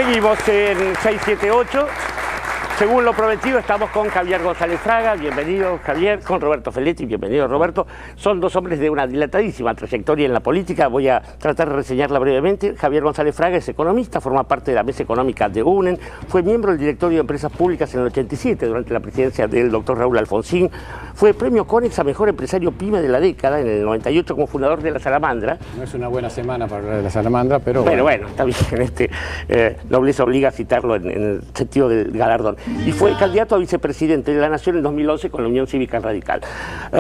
Seguimos en 678. Según lo prometido, estamos con Javier González Fraga. Bienvenido, Javier. Con Roberto Feletti. Bienvenido, Roberto. Son dos hombres de una dilatadísima trayectoria en la política. Voy a tratar de reseñarla brevemente. Javier González Fraga es economista, forma parte de la mesa económica de UNEN. Fue miembro del directorio de empresas públicas en el 87, durante la presidencia del doctor Raúl Alfonsín. Fue premio Conex a mejor empresario pyme de la década en el 98 como fundador de la Salamandra. No es una buena semana para hablar de la Salamandra, pero bueno, está bien. Nobleza obliga a citarlo en el sentido del galardón. Y fue candidato a vicepresidente de la Nación en 2011 con la Unión Cívica Radical.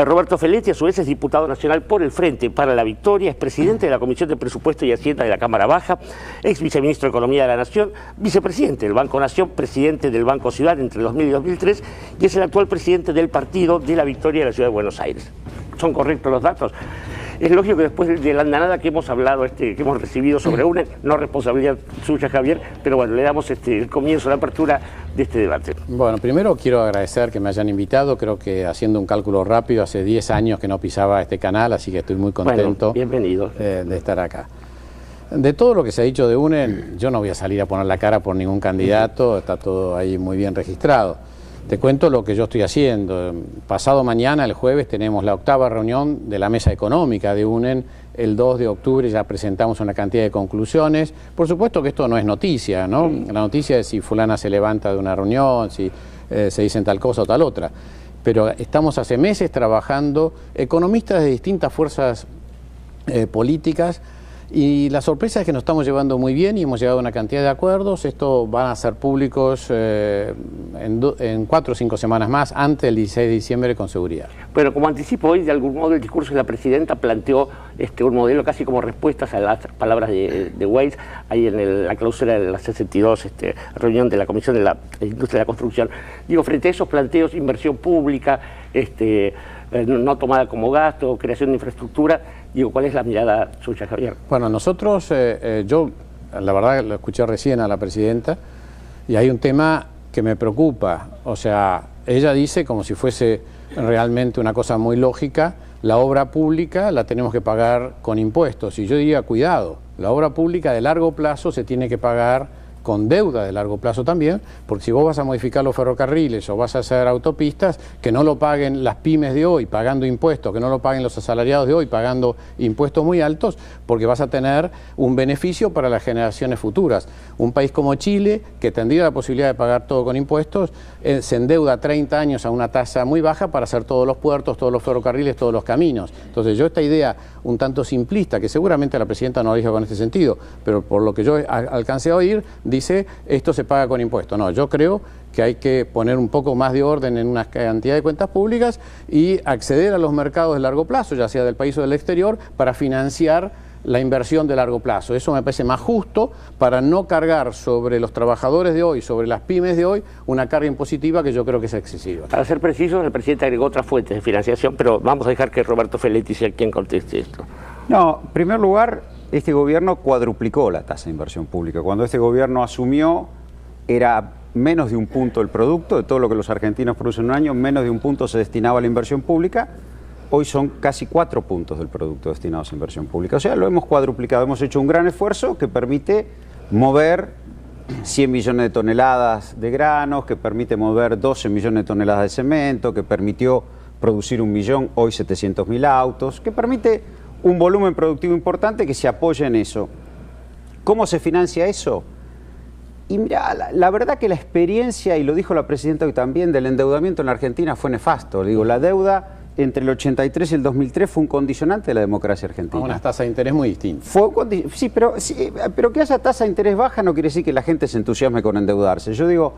Roberto Feletti, a su vez, es diputado nacional por el Frente para la Victoria, es presidente de la Comisión de Presupuesto y Hacienda de la Cámara Baja, ex viceministro de Economía de la Nación, vicepresidente del Banco Nación, presidente del Banco Ciudad entre 2000 y 2003, y es el actual presidente del Partido de la Victoria de la Ciudad de Buenos Aires. ¿Son correctos los datos? Es lógico que después de la andanada que hemos hablado, que hemos recibido sobre UNEN, no responsabilidad suya, Javier, pero bueno, le damos el comienzo, la apertura de este debate. Bueno, primero quiero agradecer que me hayan invitado. Creo que, haciendo un cálculo rápido, hace 10 años que no pisaba este canal, así que estoy muy contento, bienvenido, de estar acá. De todo lo que se ha dicho de UNEN, yo no voy a salir a poner la cara por ningún candidato, está todo ahí muy bien registrado. Te cuento lo que yo estoy haciendo. Pasado mañana, el jueves, tenemos la 8ª reunión de la mesa económica de UNEN. El 2 de octubre ya presentamos una cantidad de conclusiones. Por supuesto que esto no es noticia, ¿no? La noticia es si fulana se levanta de una reunión, si se dicen tal cosa o tal otra. Pero estamos hace meses trabajando, economistas de distintas fuerzas políticas, y la sorpresa es que nos estamos llevando muy bien y hemos llegado a una cantidad de acuerdos. Esto van a ser públicos en 4 o 5 semanas más, antes del 16 de diciembre, con seguridad. Pero como anticipo hoy, de algún modo el discurso de la presidenta planteó un modelo casi como respuestas a las palabras de Weiss, ahí en la clausura de la 62 reunión de la Comisión de la Industria de la Construcción. Digo, frente a esos planteos, inversión pública, no tomada como gasto, creación de infraestructura, digo, ¿cuál es la mirada suya, Javier? Bueno, nosotros, yo la verdad lo escuché recién a la presidenta, y hay un tema que me preocupa. O sea, ella dice, como si fuese realmente una cosa muy lógica, la obra pública la tenemos que pagar con impuestos. Y yo diría, cuidado, la obra pública de largo plazo se tiene que pagar con deuda de largo plazo también, porque si vos vas a modificar los ferrocarriles o vas a hacer autopistas, que no lo paguen las pymes de hoy pagando impuestos, que no lo paguen los asalariados de hoy pagando impuestos muy altos, porque vas a tener un beneficio para las generaciones futuras. Un país como Chile, que tendría la posibilidad de pagar todo con impuestos, se endeuda 30 años a una tasa muy baja para hacer todos los puertos, todos los ferrocarriles, todos los caminos. Entonces yo esta idea un tanto simplista, que seguramente la presidenta no lo dijo con este sentido, pero por lo que yo alcancé a oír, dice, esto se paga con impuestos. No, yo creo que hay que poner un poco más de orden en una cantidad de cuentas públicas y acceder a los mercados de largo plazo, ya sea del país o del exterior, para financiar la inversión de largo plazo. Eso me parece más justo, para no cargar sobre los trabajadores de hoy, sobre las pymes de hoy, una carga impositiva que yo creo que es excesiva. Para ser precisos, el presidente agregó otras fuentes de financiación, pero vamos a dejar que Roberto Feletti sea quien conteste esto. No, en primer lugar, este gobierno cuadruplicó la tasa de inversión pública. Cuando este gobierno asumió, era menos de 1 punto el producto, de todo lo que los argentinos producen en un año, menos de 1 punto se destinaba a la inversión pública. Hoy son casi 4 puntos del producto destinados a inversión pública. O sea, lo hemos cuadruplicado, hemos hecho un gran esfuerzo que permite mover 100 millones de toneladas de granos, que permite mover 12 millones de toneladas de cemento, que permitió producir 1 millón, hoy 700.000 autos, que permite un volumen productivo importante que se apoya en eso. ¿Cómo se financia eso? Y mira, la verdad que la experiencia, y lo dijo la presidenta hoy también, del endeudamiento en la Argentina fue nefasto. Digo, la deuda entre el 83 y el 2003 fue un condicionante de la democracia argentina. A unas tasas de interés muy distintas. Sí, pero que haya tasa de interés baja no quiere decir que la gente se entusiasme con endeudarse. Yo digo,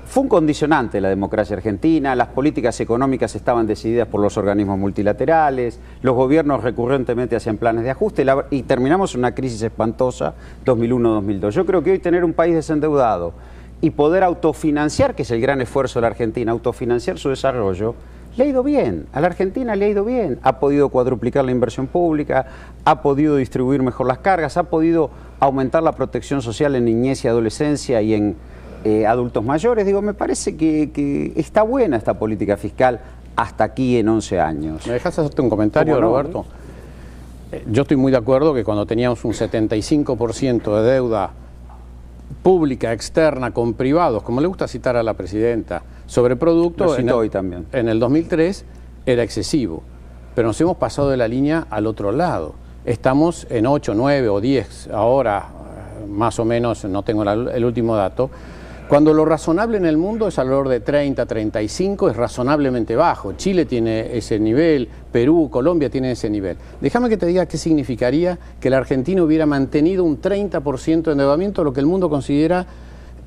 fue un condicionante de la democracia argentina, las políticas económicas estaban decididas por los organismos multilaterales, los gobiernos recurrentemente hacían planes de ajuste y terminamos una crisis espantosa 2001-2002. Yo creo que hoy tener un país desendeudado y poder autofinanciar, que es el gran esfuerzo de la Argentina, autofinanciar su desarrollo, le ha ido bien, a la Argentina le ha ido bien, ha podido cuadruplicar la inversión pública, ha podido distribuir mejor las cargas, ha podido aumentar la protección social en niñez y adolescencia y en adultos mayores. Digo, me parece que está buena esta política fiscal hasta aquí en 11 años. ¿Me dejas hacerte un comentario, Roberto? Yo estoy muy de acuerdo que cuando teníamos un 75% de deuda pública, externa, con privados, como le gusta citar a la presidenta, sobre productos, en el 2003 era excesivo, pero nos hemos pasado de la línea al otro lado. Estamos en 8, 9 o 10 ahora, más o menos, no tengo el último dato, cuando lo razonable en el mundo es alrededor de 30, 35, es razonablemente bajo. Chile tiene ese nivel, Perú, Colombia tienen ese nivel. Déjame que te diga qué significaría que la Argentina hubiera mantenido un 30% de endeudamiento, lo que el mundo considera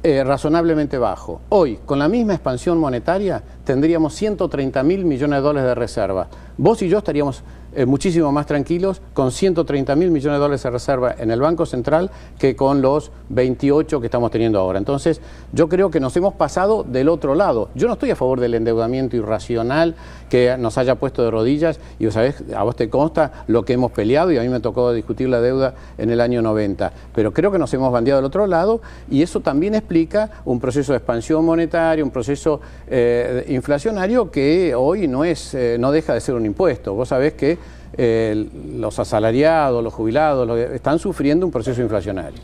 razonablemente bajo. Hoy, con la misma expansión monetaria, tendríamos 130.000 millones de dólares de reserva. Vos y yo estaríamos muchísimo más tranquilos con 130.000 millones de dólares de reserva en el Banco Central que con los 28 que estamos teniendo ahora. Entonces, yo creo que nos hemos pasado del otro lado. Yo no estoy a favor del endeudamiento irracional que nos haya puesto de rodillas, y ¿sabés? A vos te consta lo que hemos peleado, y a mí me tocó discutir la deuda en el año 90. Pero creo que nos hemos bandeado del otro lado, y eso también explica un proceso de expansión monetaria, un proceso inflacionario que hoy no deja de ser un impuesto. Vos sabés que los asalariados, los jubilados, están sufriendo un proceso inflacionario.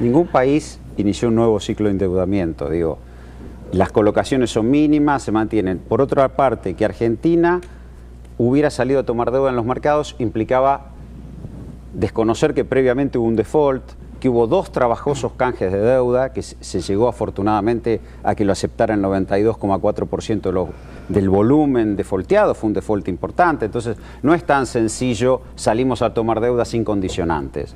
Ningún país inició un nuevo ciclo de endeudamiento, digo. Las colocaciones son mínimas, se mantienen. Por otra parte, que Argentina hubiera salido a tomar deuda en los mercados implicaba desconocer que previamente hubo un default, que hubo 2 trabajosos canjes de deuda, que se llegó afortunadamente a que lo aceptara el 92,4% del volumen defaulteado, fue un default importante. Entonces no es tan sencillo, salimos a tomar deuda sin condicionantes.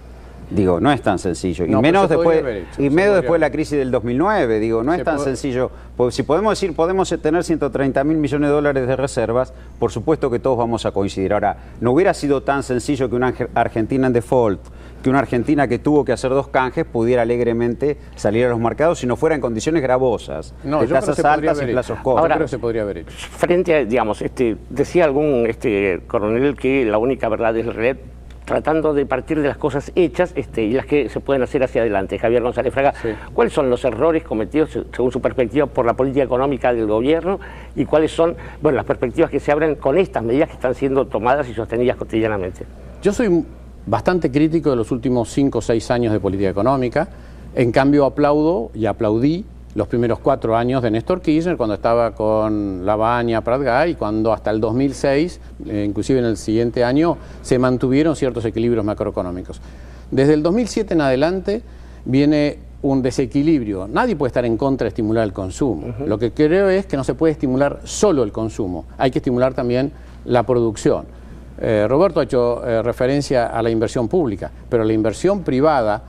Digo, no es tan sencillo. No, y menos después, después de la crisis del 2009. Digo, no es tan sencillo. Porque si podemos decir, podemos tener 130.000 millones de dólares de reservas, por supuesto que todos vamos a coincidir. Ahora, no hubiera sido tan sencillo que una Argentina en default, que una Argentina que tuvo que hacer 2 canjes, pudiera alegremente salir a los mercados si no fuera en condiciones gravosas, de tasas altas y plazos cortos. Ahora, creo que se podría haber hecho. Frente a, digamos, decía algún coronel que la única verdad es el red, tratando de partir de las cosas hechas y las que se pueden hacer hacia adelante. Javier González Fraga, sí. ¿Cuáles son los errores cometidos, según su perspectiva, por la política económica del gobierno, y cuáles son, bueno, las perspectivas que se abren con estas medidas que están siendo tomadas y sostenidas cotidianamente? Yo soy bastante crítico de los últimos 5 o 6 años de política económica. En cambio, aplaudo y aplaudí los primeros 4 años de Néstor Kirchner, cuando estaba con Lavagna, Prat-Gay, y cuando hasta el 2006, inclusive en el siguiente año, se mantuvieron ciertos equilibrios macroeconómicos. Desde el 2007 en adelante viene un desequilibrio. Nadie puede estar en contra de estimular el consumo. Lo que creo es que no se puede estimular solo el consumo, hay que estimular también la producción. Roberto ha hecho referencia a la inversión pública, pero la inversión privada,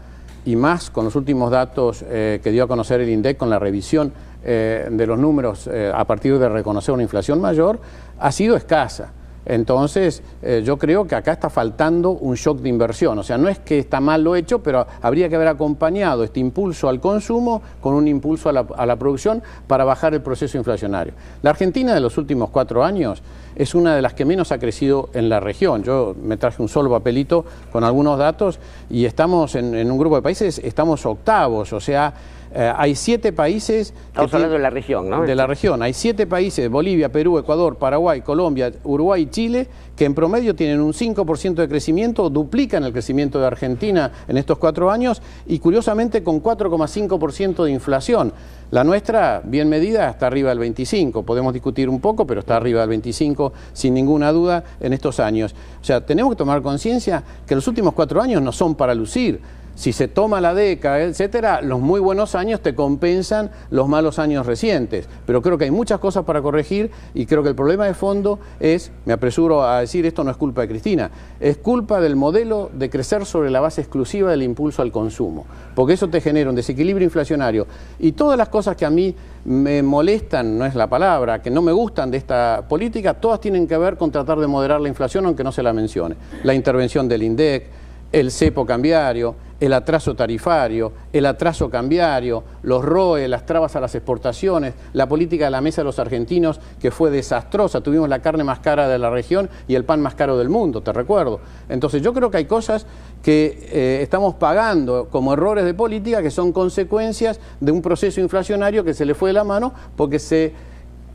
y más con los últimos datos que dio a conocer el INDEC con la revisión de los números a partir de reconocer una inflación mayor, ha sido escasa. Entonces, yo creo que acá está faltando un shock de inversión. O sea, no es que está mal lo hecho, pero habría que haber acompañado este impulso al consumo con un impulso a la producción para bajar el proceso inflacionario. La Argentina de los últimos 4 años es una de las que menos ha crecido en la región. Yo me traje un solo papelito con algunos datos y estamos en un grupo de países, estamos octavos, o sea, hay 7 países... Estamos hablando de la región, ¿no? De la región. Hay 7 países, Bolivia, Perú, Ecuador, Paraguay, Colombia, Uruguay y Chile, que en promedio tienen un 5% de crecimiento, duplican el crecimiento de Argentina en estos 4 años y curiosamente con 4,5% de inflación. La nuestra, bien medida, está arriba del 25%. Podemos discutir un poco, pero está arriba del 25% sin ninguna duda en estos años. O sea, tenemos que tomar conciencia que los últimos 4 años no son para lucir. Si se toma la década, etcétera, los muy buenos años te compensan los malos años recientes. Pero creo que hay muchas cosas para corregir y creo que el problema de fondo es, me apresuro a decir, esto no es culpa de Cristina, es culpa del modelo de crecer sobre la base exclusiva del impulso al consumo. Porque eso te genera un desequilibrio inflacionario. Y todas las cosas que a mí me molestan, no es la palabra, que no me gustan de esta política, todas tienen que ver con tratar de moderar la inflación, aunque no se la mencione. La intervención del INDEC, el cepo cambiario, el atraso tarifario, el atraso cambiario, los ROE, las trabas a las exportaciones, la política de la mesa de los argentinos que fue desastrosa. Tuvimos la carne más cara de la región y el pan más caro del mundo, te recuerdo. Entonces yo creo que hay cosas que estamos pagando como errores de política que son consecuencias de un proceso inflacionario que se le fue de la mano porque se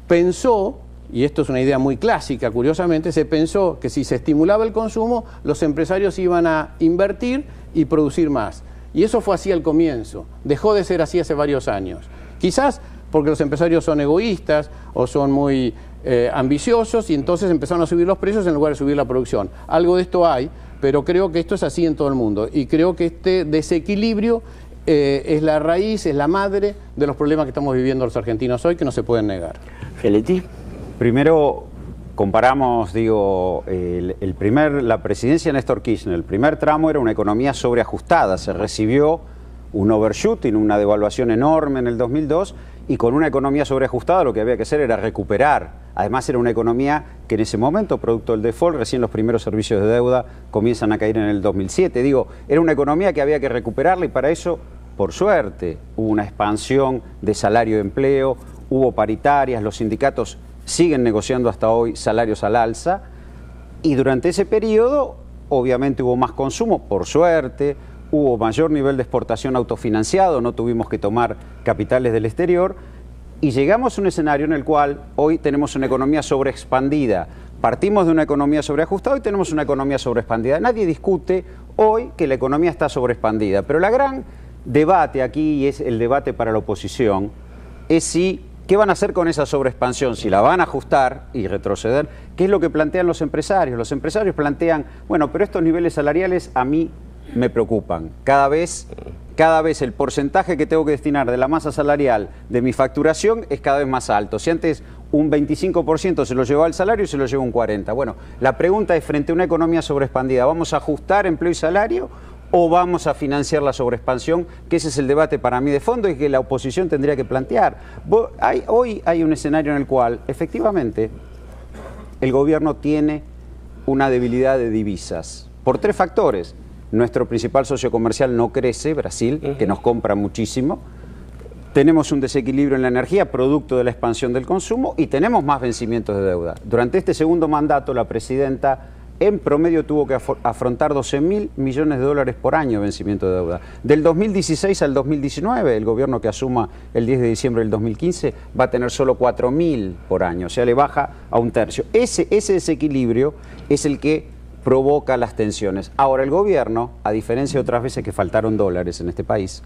pensó, y esto es una idea muy clásica, curiosamente, se pensó que si se estimulaba el consumo, los empresarios iban a invertir y producir más. Y eso fue así al comienzo, dejó de ser así hace varios años. Quizás porque los empresarios son egoístas o son muy ambiciosos y entonces empezaron a subir los precios en lugar de subir la producción. Algo de esto hay, pero creo que esto es así en todo el mundo y creo que este desequilibrio es la raíz, es la madre de los problemas que estamos viviendo los argentinos hoy, que no se pueden negar. Feletti. Primero, comparamos, digo, la presidencia de Néstor Kirchner, el primer tramo era una economía sobreajustada, se recibió un overshooting, una devaluación enorme en el 2002, y con una economía sobreajustada lo que había que hacer era recuperar. Además era una economía que en ese momento, producto del default, recién los primeros servicios de deuda comienzan a caer en el 2007. Digo, era una economía que había que recuperarla y para eso, por suerte, hubo una expansión de salario de empleo, hubo paritarias, los sindicatos siguen negociando hasta hoy salarios al alza y durante ese periodo obviamente hubo más consumo, por suerte, hubo mayor nivel de exportación autofinanciado, no tuvimos que tomar capitales del exterior y llegamos a un escenario en el cual hoy tenemos una economía sobreexpandida. Partimos de una economía sobreajustada y tenemos una economía sobreexpandida. Nadie discute hoy que la economía está sobreexpandida, pero la gran debate aquí, y es el debate para la oposición, es si ¿qué van a hacer con esa sobreexpansión? Si la van a ajustar y retroceder, ¿qué es lo que plantean los empresarios? Los empresarios plantean, bueno, pero estos niveles salariales a mí me preocupan. Cada vez el porcentaje que tengo que destinar de la masa salarial de mi facturación es cada vez más alto. Si antes un 25% se lo llevaba al salario y se lo lleva un 40%. Bueno, la pregunta es, frente a una economía sobreexpandida, ¿vamos a ajustar empleo y salario o vamos a financiar la sobreexpansión? Que ese es el debate para mí de fondo y que la oposición tendría que plantear. Hoy hay un escenario en el cual, efectivamente, el gobierno tiene una debilidad de divisas por 3 factores. Nuestro principal socio comercial no crece, Brasil, que nos compra muchísimo. Tenemos un desequilibrio en la energía, producto de la expansión del consumo, y tenemos más vencimientos de deuda. Durante este segundo mandato, la presidenta en promedio tuvo que afrontar 12.000 millones de dólares por año de vencimiento de deuda. Del 2016 al 2019, el gobierno que asuma el 10 de diciembre del 2015 va a tener solo 4.000 por año, o sea, le baja a un tercio. Ese desequilibrio es el que provoca las tensiones. Ahora, el gobierno, a diferencia de otras veces que faltaron dólares en este país,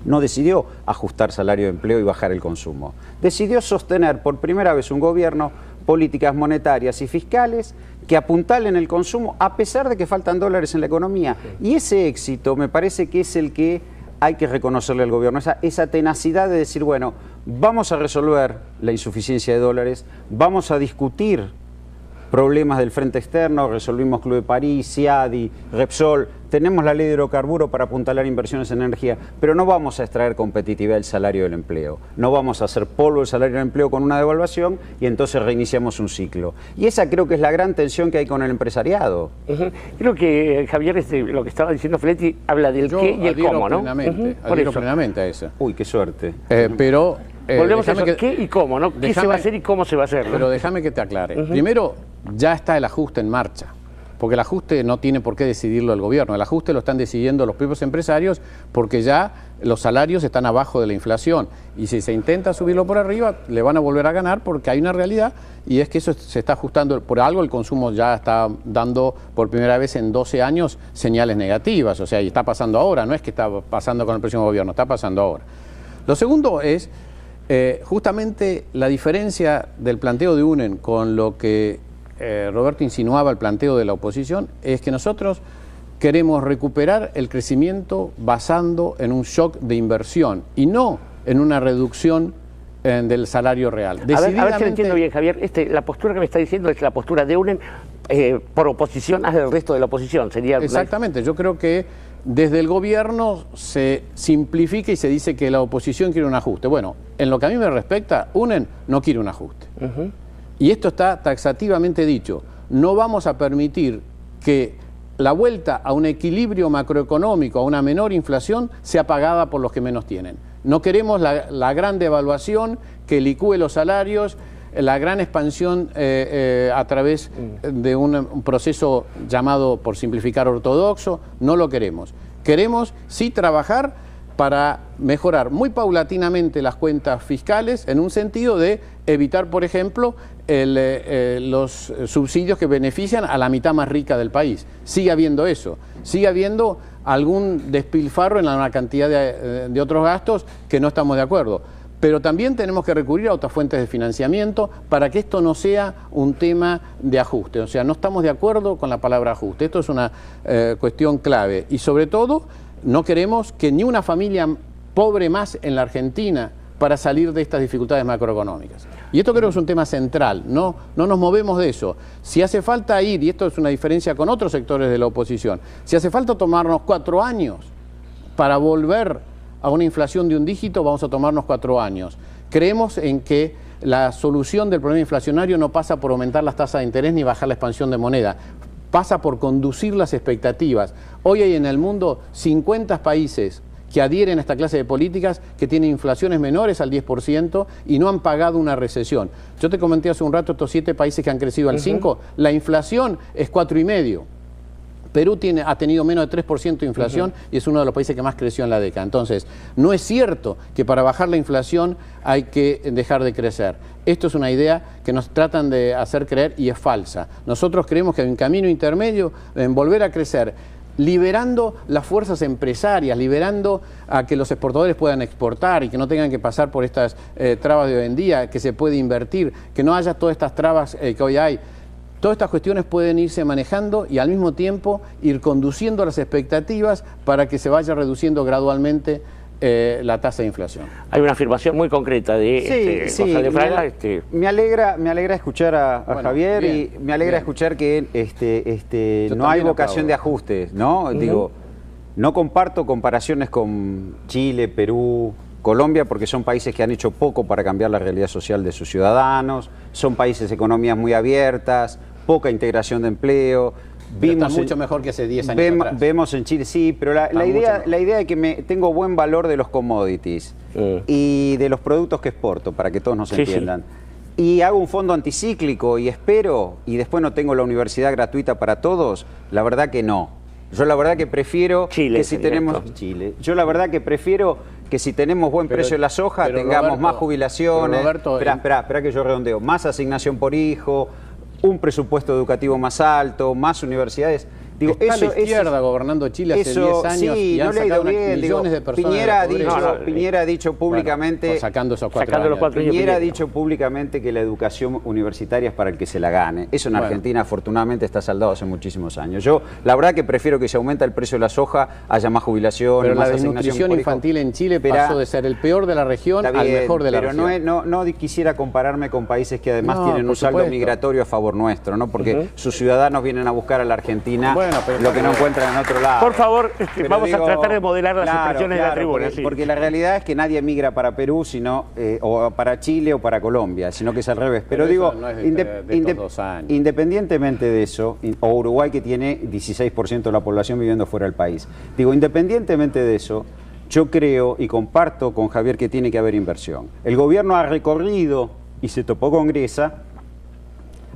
no decidió ajustar salario de empleo y bajar el consumo. Decidió sostener por primera vez un gobierno políticas monetarias y fiscales que apuntalen el consumo a pesar de que faltan dólares en la economía. Y ese éxito me parece que es el que hay que reconocerle al gobierno, esa tenacidad de decir, bueno, vamos a resolver la insuficiencia de dólares, vamos a discutir problemas del frente externo, resolvimos Club de París, CIADI, Repsol, tenemos la ley de hidrocarburos para apuntalar inversiones en energía, pero no vamos a extraer competitividad del salario del empleo, no vamos a hacer polvo el salario del empleo con una devaluación y entonces reiniciamos un ciclo. Y esa creo que es la gran tensión que hay con el empresariado. Creo que, Javier, lo que estaba diciendo Feletti habla del qué y el cómo, ¿no? Adhiero plenamente a eso. Uy, qué suerte. Pero volvemos a eso, qué y cómo, ¿no? ¿Qué se va a hacer y cómo se va a hacer? ¿No? Pero déjame que te aclare. Primero, ya está el ajuste en marcha, porque el ajuste no tiene por qué decidirlo el gobierno, el ajuste lo están decidiendo los propios empresarios porque ya los salarios están abajo de la inflación y si se intenta subirlo por arriba le van a volver a ganar porque hay una realidad y es que eso se está ajustando, por algo el consumo ya está dando por primera vez en 12 años señales negativas, o sea, y está pasando ahora, no es que está pasando con el próximo gobierno, está pasando ahora. Lo segundo es justamente la diferencia del planteo de UNEN con lo que Roberto insinuaba el planteo de la oposición, es que nosotros queremos recuperar el crecimiento basando en un shock de inversión y no en una reducción del salario real. A ver si lo entiendo bien, Javier. La postura que me está diciendo es la postura de UNEN por oposición al resto de la oposición. Sería exactamente, yo creo que desde el gobierno se simplifica y se dice que la oposición quiere un ajuste. Bueno, en lo que a mí me respecta, UNEN no quiere un ajuste. Y esto está taxativamente dicho. No vamos a permitir que la vuelta a un equilibrio macroeconómico, a una menor inflación, sea pagada por los que menos tienen. No queremos la gran devaluación que licúe los salarios, la gran expansión a través de un proceso llamado, por simplificar, ortodoxo. No lo queremos. Queremos sí trabajar para mejorar muy paulatinamente las cuentas fiscales en un sentido de evitar, por ejemplo, los subsidios que benefician a la mitad más rica del país. Sigue habiendo eso. Sigue habiendo algún despilfarro en una cantidad de otros gastos que no estamos de acuerdo. Pero también tenemos que recurrir a otras fuentes de financiamiento para que esto no sea un tema de ajuste. O sea, no estamos de acuerdo con la palabra ajuste. Esto es una cuestión clave. Y sobre todo, no queremos que ni una familia pobre más en la Argentina para salir de estas dificultades macroeconómicas. Y esto creo que es un tema central, no nos movemos de eso. Si hace falta ir, y esto es una diferencia con otros sectores de la oposición, si hace falta tomarnos 4 años para volver a una inflación de un dígito, vamos a tomarnos 4 años. Creemos en que la solución del problema inflacionario no pasa por aumentar las tasas de interés ni bajar la expansión de moneda, pasa por conducir las expectativas. Hoy hay en el mundo 50 países que adhieren a esta clase de políticas que tienen inflaciones menores al 10% y no han pagado una recesión. Yo te comenté hace un rato estos 7 países que han crecido al 5%, la inflación es 4,5%. Perú ha tenido menos de 3% de inflación y es uno de los países que más creció en la década. Entonces, no es cierto que para bajar la inflación hay que dejar de crecer. Esto es una idea que nos tratan de hacer creer y es falsa. Nosotros creemos que hay un camino intermedio en volver a crecer, liberando las fuerzas empresarias, liberando a que los exportadores puedan exportar y que no tengan que pasar por estas trabas de hoy en día, que se puede invertir, que no haya todas estas trabas que hoy hay. Todas estas cuestiones pueden irse manejando y al mismo tiempo ir conduciendo las expectativas para que se vaya reduciendo gradualmente la tasa de inflación. Hay una afirmación muy concreta de González Fraga. Me alegra escuchar a Javier, bien, y me alegra escuchar que no hay vocación de ajuste, ¿no? Digo, no comparto comparaciones con Chile, Perú, Colombia, porque son países que han hecho poco para cambiar la realidad social de sus ciudadanos, son países economías muy abiertas, poca integración de empleo. Está mucho mejor que hace 10 años atrás. Vemos en Chile, sí, pero la idea de que tengo buen valor de los commodities y de los productos que exporto, para que todos nos entiendan. Y hago un fondo anticíclico y espero, y después no tengo la universidad gratuita para todos, la verdad que no. Yo la verdad que prefiero que si tenemos... Yo la verdad que prefiero que si tenemos buen precio de la soja, tengamos Roberto, más jubilaciones... Espera que yo redondeo. Más asignación por hijo, un presupuesto educativo más alto, más universidades. Digo, está la izquierda gobernando Chile hace 10 años y han sacado millones de personas Piñera ha dicho públicamente... Bueno, sacando esos 4 años. Piñera ha dicho públicamente que la educación universitaria es para el que se la gane. Eso en Argentina afortunadamente está saldado hace muchísimos años. Yo la verdad que prefiero que si aumenta el precio de la soja haya más jubilación, pero más la desnutrición infantil en Chile pasó de ser el peor de la región al mejor de la región. Pero no quisiera compararme con países que además tienen un saldo migratorio a favor nuestro, ¿no? Porque sus ciudadanos vienen a buscar a la Argentina lo que no encuentran en otro lado. Por favor, vamos a tratar de modelar las expresiones de la tribuna. Porque la realidad es que nadie emigra para Perú, o para Chile o para Colombia, sino que es al revés. Pero digo, no es independientemente de eso, o Uruguay que tiene 16% de la población viviendo fuera del país, digo, independientemente de eso, yo creo y comparto con Javier que tiene que haber inversión. El gobierno ha recorrido y se topó con Griesa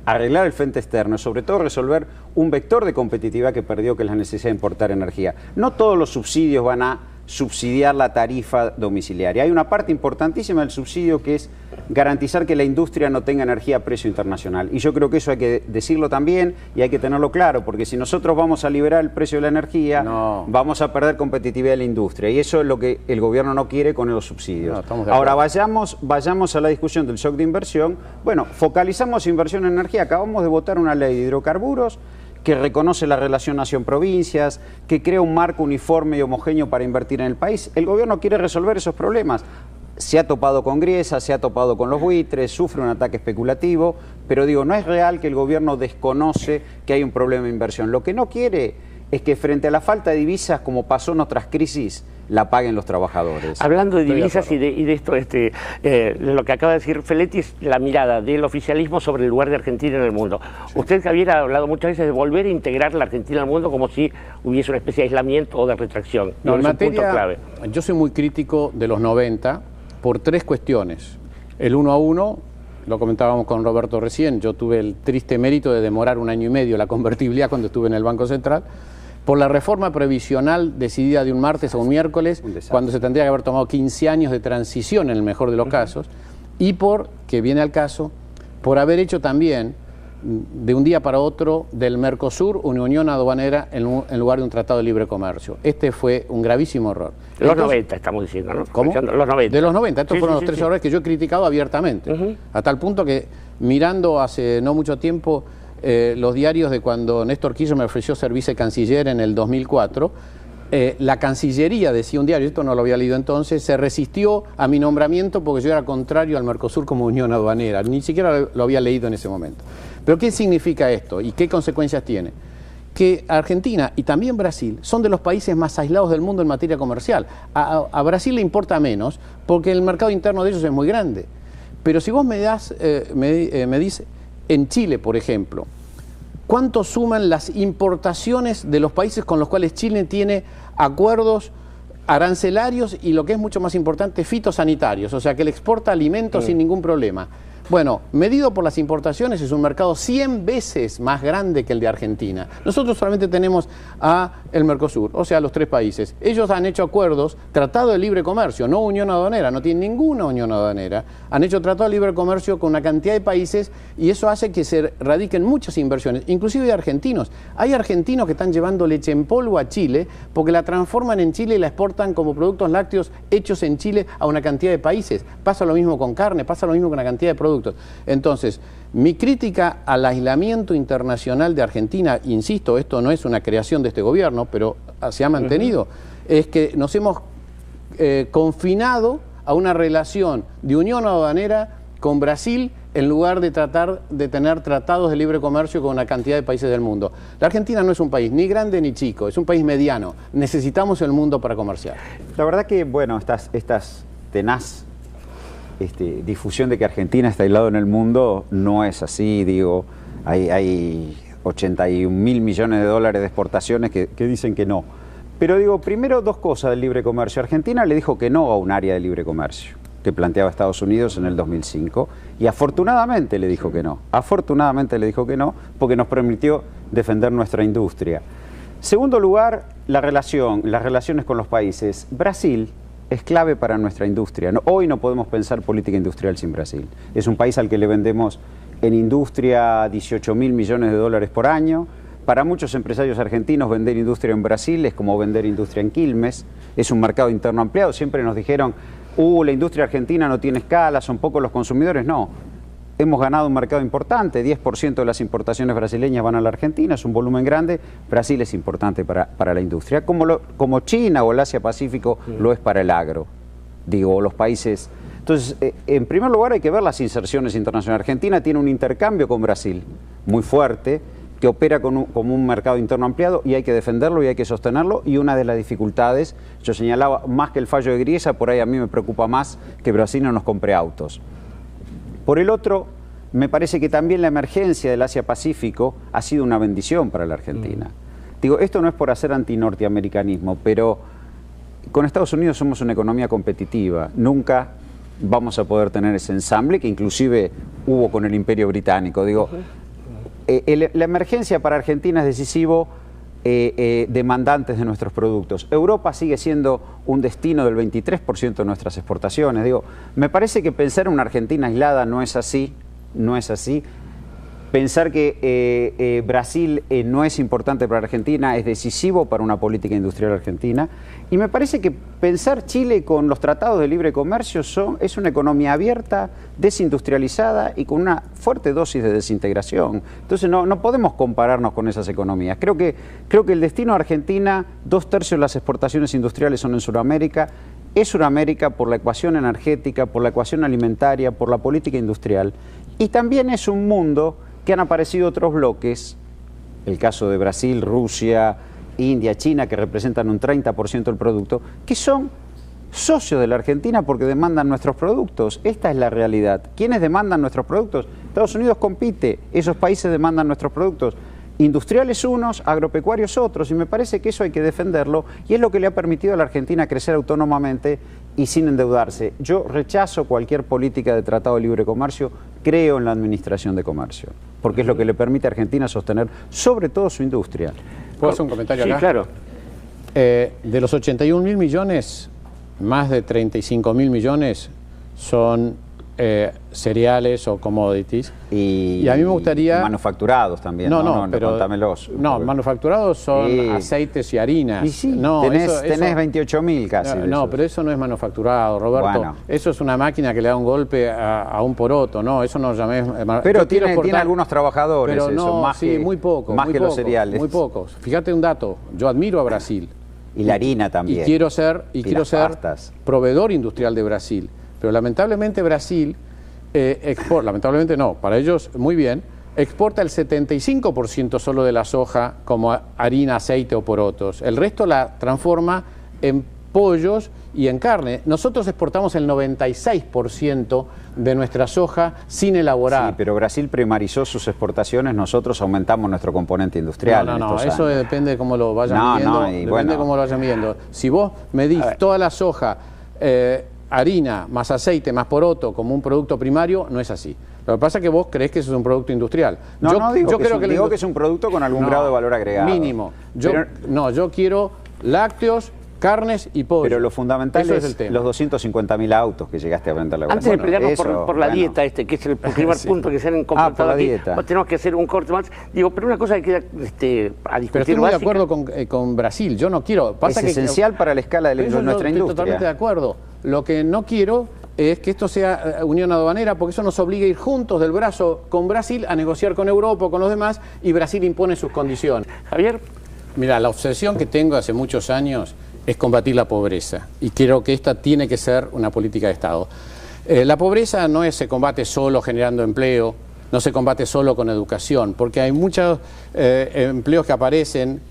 arreglar el frente externo, sobre todo resolver un vector de competitividad que perdió, que es la necesidad de importar energía. No todos los subsidios van a subsidiar la tarifa domiciliaria. Hay una parte importantísima del subsidio que es garantizar que la industria no tenga energía a precio internacional. Y yo creo que eso hay que decirlo también y hay que tenerlo claro, porque si nosotros vamos a liberar el precio de la energía, vamos a perder competitividad de la industria. Y eso es lo que el gobierno no quiere con los subsidios. Ahora vayamos a la discusión del shock de inversión. Bueno, focalizamos inversión en energía. Acabamos de votar una ley de hidrocarburos que reconoce la relación nación-provincias, que crea un marco uniforme y homogéneo para invertir en el país. El gobierno quiere resolver esos problemas. Se ha topado con Griesa, se ha topado con los buitres, sufre un ataque especulativo, pero digo, no es real que el gobierno desconoce que hay un problema de inversión. Lo que no quiere es que frente a la falta de divisas, como pasó en otras crisis, la paguen los trabajadores. Hablando de divisas y de esto, lo que acaba de decir Feletti es la mirada del oficialismo sobre el lugar de Argentina en el mundo. Sí. Usted, Javier, ha hablado muchas veces de volver a integrar la Argentina al mundo como si hubiese una especie de aislamiento o de retracción. No, en materia, punto clave. Yo soy muy crítico de los 90 por 3 cuestiones. El 1 a 1, lo comentábamos con Roberto recién, yo tuve el triste mérito de demorar 1 año y medio la convertibilidad cuando estuve en el Banco Central, por la reforma previsional decidida de un martes a un miércoles, cuando se tendría que haber tomado 15 años de transición en el mejor de los casos, y por, que viene al caso, por haber hecho también de un día para otro del Mercosur una unión aduanera en lugar de un tratado de libre comercio. Este fue un gravísimo error. Los 90 estamos diciendo, ¿no? ¿Cómo? Los 90. De los 90. Estos fueron los tres errores que yo he criticado abiertamente. A tal punto que, mirando hace no mucho tiempo los diarios de cuando Néstor Kirchner me ofreció ser vicecanciller en el 2004, la Cancillería, decía un diario, esto no lo había leído entonces, se resistió a mi nombramiento porque yo era contrario al Mercosur como unión aduanera. Ni siquiera lo había leído en ese momento. ¿Pero qué significa esto y qué consecuencias tiene? Que Argentina y también Brasil son de los países más aislados del mundo en materia comercial. A Brasil le importa menos porque el mercado interno de ellos es muy grande. Pero si vos me dices, en Chile, por ejemplo, ¿cuánto suman las importaciones de los países con los cuales Chile tiene acuerdos arancelarios y, lo que es mucho más importante, fitosanitarios? O sea, que le exporta alimentos sin ningún problema. Bueno, medido por las importaciones es un mercado 100 veces más grande que el de Argentina. Nosotros solamente tenemos a el Mercosur, o sea, los tres países. Ellos han hecho acuerdos, tratado de libre comercio, no unión aduanera, no tienen ninguna unión aduanera. Han hecho tratado de libre comercio con una cantidad de países y eso hace que se radiquen muchas inversiones, inclusive de argentinos. Hay argentinos que están llevando leche en polvo a Chile porque la transforman en Chile y la exportan como productos lácteos hechos en Chile a una cantidad de países. Pasa lo mismo con carne, pasa lo mismo con una cantidad de productos. Entonces, mi crítica al aislamiento internacional de Argentina, insisto, esto no es una creación de este gobierno, pero se ha mantenido, es que nos hemos confinado a una relación de unión aduanera con Brasil en lugar de tratar de tener tratados de libre comercio con una cantidad de países del mundo. La Argentina no es un país ni grande ni chico, es un país mediano. Necesitamos el mundo para comerciar. La verdad que, bueno, estas tenaz difusión de que Argentina está aislado en el mundo no es así. Digo, hay 81.000 millones de dólares de exportaciones que dicen que no. Pero digo, primero dos cosas del libre comercio. Argentina le dijo que no a un área de libre comercio que planteaba Estados Unidos en el 2005 y afortunadamente le dijo que no. Afortunadamente le dijo que no porque nos permitió defender nuestra industria. Segundo lugar, las relaciones con los países. Brasil es clave para nuestra industria. Hoy no podemos pensar política industrial sin Brasil. Es un país al que le vendemos en industria 18.000 millones de dólares por año. Para muchos empresarios argentinos vender industria en Brasil es como vender industria en Quilmes. Es un mercado interno ampliado. Siempre nos dijeron, la industria argentina no tiene escala, son pocos los consumidores. No. Hemos ganado un mercado importante, 10% de las importaciones brasileñas van a la Argentina, es un volumen grande. Brasil es importante para la industria, como China o el Asia-Pacífico lo es para el agro, digo, los países. Entonces, en primer lugar hay que ver las inserciones internacionales. Argentina tiene un intercambio con Brasil muy fuerte, que opera como un mercado interno ampliado y hay que defenderlo y hay que sostenerlo. Y una de las dificultades, yo señalaba, más que el fallo de Griesa, por ahí a mí me preocupa más que Brasil no nos compre autos. Por el otro, me parece que también la emergencia del Asia-Pacífico ha sido una bendición para la Argentina. Digo, esto no es por hacer antinorteamericanismo, pero con Estados Unidos somos una economía competitiva. Nunca vamos a poder tener ese ensamble que inclusive hubo con el Imperio Británico. Digo, la emergencia para Argentina es decisivo, demandantes de nuestros productos. Europa sigue siendo un destino del 23% de nuestras exportaciones. Digo, me parece que pensar en una Argentina aislada no es así, no es así. Pensar que Brasil no es importante para Argentina es decisivo para una política industrial argentina. Y me parece que pensar Chile con los tratados de libre comercio es una economía abierta, desindustrializada y con una fuerte dosis de desintegración. Entonces no podemos compararnos con esas economías. Creo que el destino de Argentina, 2/3 de las exportaciones industriales son en Sudamérica. Es Sudamérica por la ecuación energética, por la ecuación alimentaria, por la política industrial. Y también es un mundo que han aparecido otros bloques, el caso de Brasil, Rusia, India, China, que representan un 30% del producto, que son socios de la Argentina porque demandan nuestros productos. Esta es la realidad. ¿Quiénes demandan nuestros productos? Estados Unidos compite, esos países demandan nuestros productos. Industriales unos, agropecuarios otros, y me parece que eso hay que defenderlo, y es lo que le ha permitido a la Argentina crecer autónomamente y sin endeudarse. Yo rechazo cualquier política de tratado de libre comercio, creo en la administración de comercio, porque es lo que le permite a Argentina sostener sobre todo su industria. ¿Puedo hacer un comentario acá? Sí, claro. De los 81.000 millones, más de 35.000 millones son cereales o commodities. Y a mí me gustaría... manufacturados también, pero contámelos. No, manufacturados son aceites y harinas. Y sí, no, tenés 28.000 casi. No, pero eso no es manufacturado, Roberto. Bueno. Eso es una máquina que le da un golpe a un poroto. No, eso no llamé... Pero tiene algunos trabajadores, pero eso, no, más que, muy poco, más muy que poco, los cereales. Muy pocos. Fíjate un dato, yo admiro a Brasil. Y la harina también. Y quiero ser pastas. proveedor industrial de Brasil. Pero lamentablemente Brasil exporta, lamentablemente no, para ellos muy bien, exporta el 75% solo de la soja como harina, aceite o porotos. El resto la transforma en pollos y en carne. Nosotros exportamos el 96% de nuestra soja sin elaborar. Sí, pero Brasil primarizó sus exportaciones, nosotros aumentamos nuestro componente industrial. No, eso depende de cómo lo vayan midiendo. Depende de cómo lo vayan midiendo. Si vos medís toda la soja, harina, más aceite, más poroto como un producto primario, no es así. Lo que pasa es que vos creés que eso es un producto industrial. Digo que es un producto con algún grado de valor agregado. Mínimo. Yo quiero lácteos, carnes y pollo. Pero lo fundamental es los 250.000 autos que llegaste a vender. Antes de pelearnos por la dieta, que es el primer punto que se han completado aquí, tenemos que hacer un corte más. Digo, pero una cosa que queda a discutir. Pero estoy muy de acuerdo con Brasil. Yo no quiero... Es esencial para la escala de nuestra industria. Estoy totalmente de acuerdo. Lo que no quiero es que esto sea unión aduanera, porque eso nos obliga a ir juntos del brazo con Brasil a negociar con Europa o con los demás, y Brasil impone sus condiciones. Javier. Mira, la obsesión que tengo hace muchos años es combatir la pobreza, y creo que esta tiene que ser una política de Estado. La pobreza no se combate solo generando empleo, no se combate solo con educación, porque hay muchos empleos que aparecen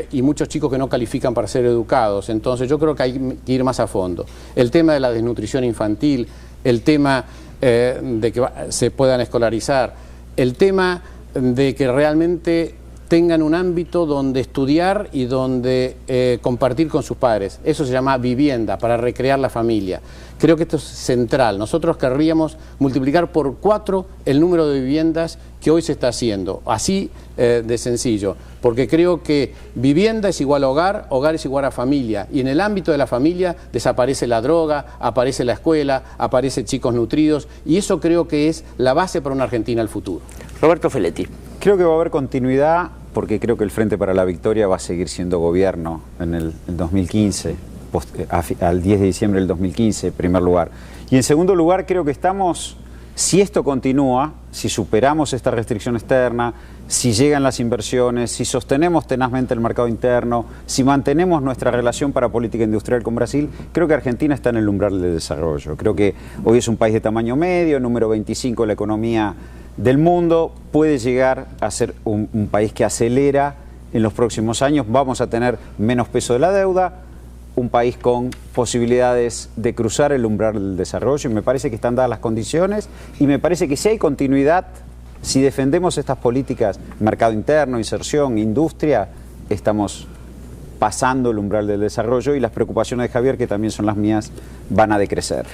y muchos chicos que no califican para ser educados. Entonces yo creo que hay que ir más a fondo. El tema de la desnutrición infantil, el tema de que se puedan escolarizar, el tema de que realmente tengan un ámbito donde estudiar y donde compartir con sus padres. Eso se llama vivienda, para recrear la familia. Creo que esto es central. Nosotros querríamos multiplicar por 4 el número de viviendas que hoy se está haciendo. Así de sencillo. Porque creo que vivienda es igual a hogar, hogar es igual a familia. Y en el ámbito de la familia desaparece la droga, aparece la escuela, aparecen chicos nutridos. Y eso creo que es la base para una Argentina al futuro. Roberto Feletti. Creo que va a haber continuidad, porque creo que el Frente para la Victoria va a seguir siendo gobierno en el 2015, al 10 de diciembre del 2015, en primer lugar. Y en segundo lugar, creo que estamos, si esto continúa, si superamos esta restricción externa, si llegan las inversiones, si sostenemos tenazmente el mercado interno, si mantenemos nuestra relación para política industrial con Brasil, creo que Argentina está en el umbral del desarrollo. Creo que hoy es un país de tamaño medio, número 25 de la economía del mundo, puede llegar a ser un país que acelera en los próximos años. Vamos a tener menos peso de la deuda, un país con posibilidades de cruzar el umbral del desarrollo, y me parece que están dadas las condiciones, y me parece que si hay continuidad, si defendemos estas políticas, mercado interno, inserción, industria, estamos pasando el umbral del desarrollo, y las preocupaciones de Javier, que también son las mías, van a decrecer.